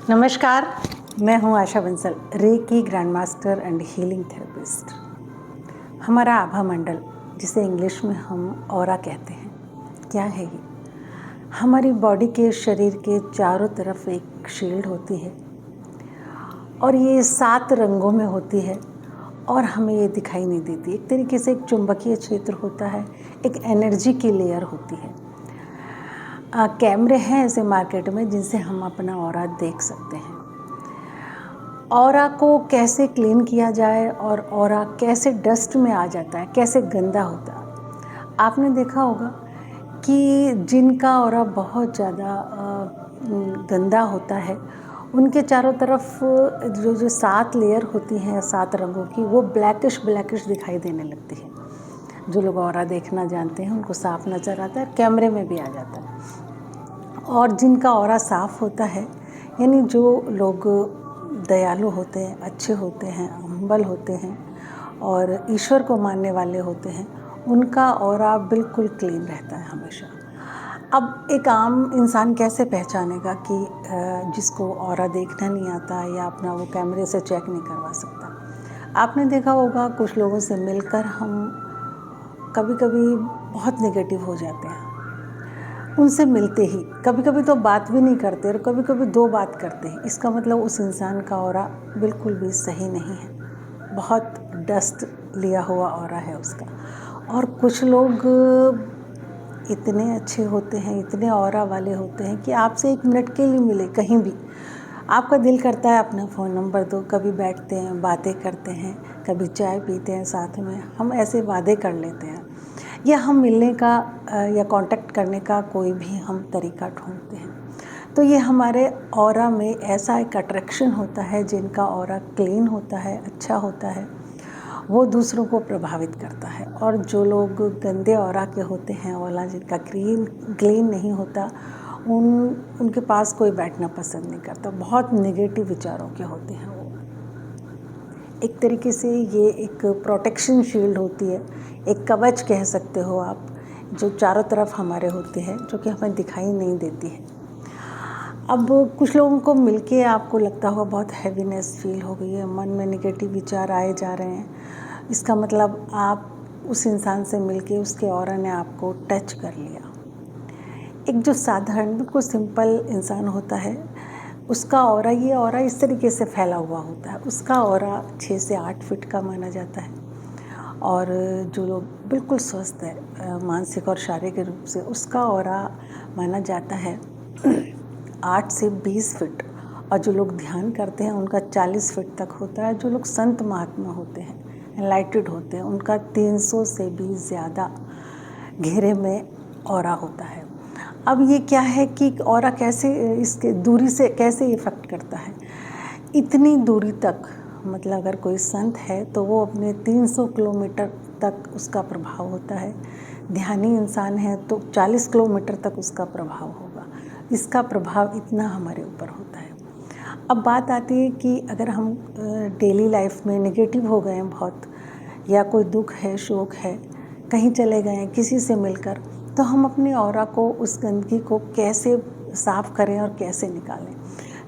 नमस्कार, मैं हूं Asha Bansal, reiki grand master and healing therapist. हमारा आभा मंडल, जिसे इंग्लिश में हम ऑरा कहते हैं, क्या है ये? हमारी बॉडी के शरीर के चारों तरफ एक शील्ड होती है और ये 7 रंगों में होती है और हमें ये दिखाई नहीं देती। एक तरीके से एक चुंबकीय क्षेत्र होता है, एक एनर्जी की लेयर होती है। कैमरे हैं ऐसे मार्केट में जिनसे हम अपना ऑरा देख सकते हैं। ऑरा को कैसे क्लीन किया जाए और ऑरा कैसे डस्ट में आ जाता है, कैसे गंदा होता है। आपने देखा होगा कि जिनका ऑरा बहुत ज़्यादा गंदा होता है, उनके चारों तरफ जो 7 लेयर होती हैं 7 रंगों की, वो ब्लैकिश दिखाई देने लगती है। जो लोग ऑरा देखना जानते हैं उनको साफ नज़र आता है, कैमरे में भी आ जाता है। और जिनका ऑरा साफ होता है, यानी जो लोग दयालु होते हैं, अच्छे होते हैं, हम्बल होते हैं और ईश्वर को मानने वाले होते हैं, उनका ऑरा बिल्कुल क्लीन रहता है हमेशा। अब एक आम इंसान कैसे पहचानेगा कि जिसको ऑरा देखना नहीं आता या अपना वो कैमरे से चेक नहीं करवा सकता। आपने देखा होगा कुछ लोगों से मिलकर हम कभी-कभी बहुत नेगेटिव हो जाते हैं। उनसे मिलते ही कभी-कभी तो बात भी नहीं करते और कभी-कभी 2 बात करते हैं। इसका मतलब उस इंसान का ऑरा बिल्कुल भी सही नहीं है, बहुत डस्ट लिया हुआ ऑरा है उसका। और कुछ लोग इतने अच्छे होते हैं, इतने ऑरा वाले होते हैं कि आपसे 1 मिनट के लिए मिले कहीं भी, आपका दिल करता है अपना फ़ोन नंबर दो। कभी बैठते हैं, बातें करते हैं, कभी चाय पीते हैं साथ में, हम ऐसे वादे कर लेते हैं या हम मिलने का या कांटेक्ट करने का कोई भी हम तरीका ढूंढते हैं। तो ये हमारे ऑरा में ऐसा एक अट्रैक्शन होता है, जिनका ऑरा क्लीन होता है, अच्छा होता है, वो दूसरों को प्रभावित करता है। और जो लोग गंदे ऑरा के होते हैं, ऑरा जिनका क्लीन नहीं होता, उनके पास कोई बैठना पसंद नहीं करता, बहुत नेगेटिव विचारों के होते हैं वो। एक तरीके से ये एक प्रोटेक्शन शील्ड होती है, एक कवच कह सकते हो आप, जो चारों तरफ हमारे होते हैं, जो कि हमें दिखाई नहीं देती है। अब कुछ लोगों को मिलके आपको लगता होगा बहुत हैवीनेस फील हो गई है, मन में नेगेटिव विचार आए जा रहे हैं। इसका मतलब आप उस इंसान से मिलके उसके ऑरा ने आपको टच कर लिया। एक जो साधारण बिल्कुल सिंपल इंसान होता है, उसका ऑरा, ये ऑरा इस तरीके से फैला हुआ होता है। उसका ऑरा 6 से 8 फीट का माना जाता है। और जो लोग बिल्कुल स्वस्थ है मानसिक और शारीरिक रूप से, उसका ऑरा माना जाता है 8 से 20 फीट। और जो लोग ध्यान करते हैं उनका 40 फीट तक होता है। जो लोग संत महात्मा होते हैं, एनलाइटेड होते हैं, उनका 300 से भी ज़्यादा घेरे में ऑरा होता है। अब ये क्या है कि ऑरा कैसे इसके दूरी से कैसे इफ़ेक्ट करता है। इतनी दूरी तक, मतलब अगर कोई संत है तो वो अपने 300 किलोमीटर तक उसका प्रभाव होता है। ध्यानी इंसान है तो 40 किलोमीटर तक उसका प्रभाव होगा। इसका प्रभाव इतना हमारे ऊपर होता है। अब बात आती है कि अगर हम डेली लाइफ में नेगेटिव हो गए हैं बहुत, या कोई दुख है, शोक है, कहीं चले गए हैं किसी से मिलकर, तो हम अपने ऑरा को, उस गंदगी को कैसे साफ़ करें और कैसे निकालें।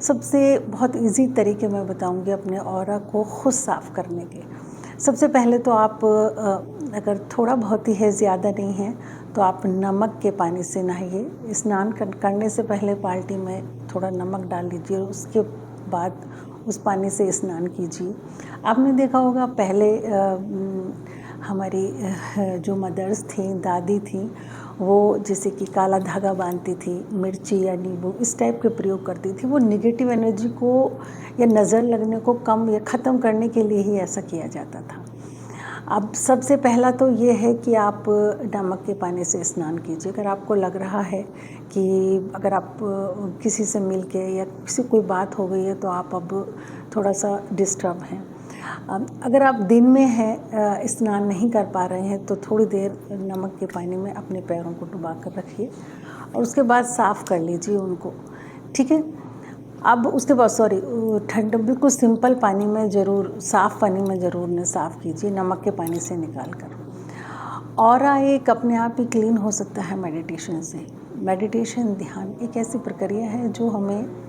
सबसे बहुत इजी तरीके मैं बताऊंगी अपने ऑरा को खुद साफ़ करने के। सबसे पहले तो आप अगर थोड़ा बहुत ही है, ज़्यादा नहीं है, तो आप नमक के पानी से नहाइए। स्नान करने से पहले बाल्टी में थोड़ा नमक डाल लीजिए, उसके बाद उस पानी से स्नान कीजिए। आपने देखा होगा पहले हमारी जो मदर्स थी, दादी थी, वो जैसे कि काला धागा बांधती थी, मिर्ची या नींबू इस टाइप के प्रयोग करती थी। वो नेगेटिव एनर्जी को या नज़र लगने को कम या ख़त्म करने के लिए ही ऐसा किया जाता था। अब सबसे पहला तो ये है कि आप नमक के पानी से स्नान कीजिए। अगर आपको लग रहा है कि अगर आप किसी से मिल के या किसी कोई बात हो गई है तो आप अब थोड़ा सा डिस्टर्ब हैं, अगर आप दिन में हैं, स्नान नहीं कर पा रहे हैं, तो थोड़ी देर नमक के पानी में अपने पैरों को डुबा कर रखिए और उसके बाद साफ़ कर लीजिए उनको, ठीक है। अब उसके बाद ठंड बिल्कुल सिंपल पानी में ज़रूर, साफ़ पानी में ज़रूर न साफ़ कीजिए, नमक के पानी से निकाल कर। ऑरा एक अपने आप ही क्लीन हो सकता है मेडिटेशन से। मेडिटेशन, ध्यान एक ऐसी प्रक्रिया है जो हमें